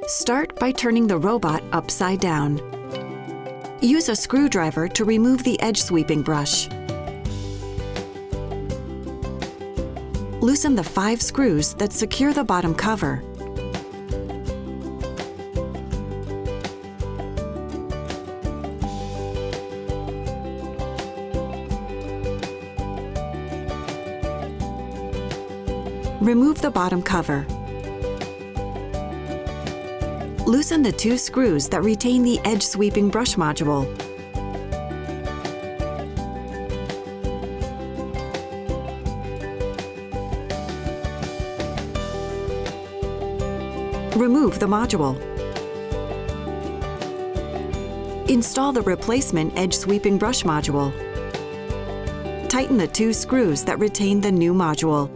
Start by turning the robot upside down. Use a screwdriver to remove the edge sweeping brush. Loosen the 5 screws that secure the bottom cover. Remove the bottom cover. Loosen the 2 screws that retain the edge sweeping brush module. Remove the module. Install the replacement edge sweeping brush module. Tighten the 2 screws that retain the new module.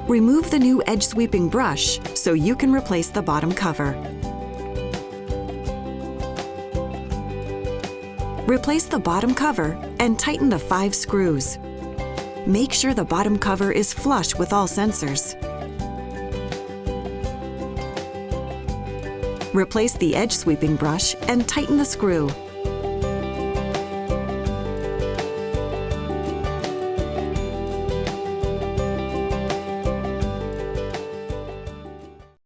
Remove the new edge sweeping brush so you can replace the bottom cover. Replace the bottom cover and tighten the 5 screws. Make sure the bottom cover is flush with all sensors. Replace the edge sweeping brush and tighten the screw.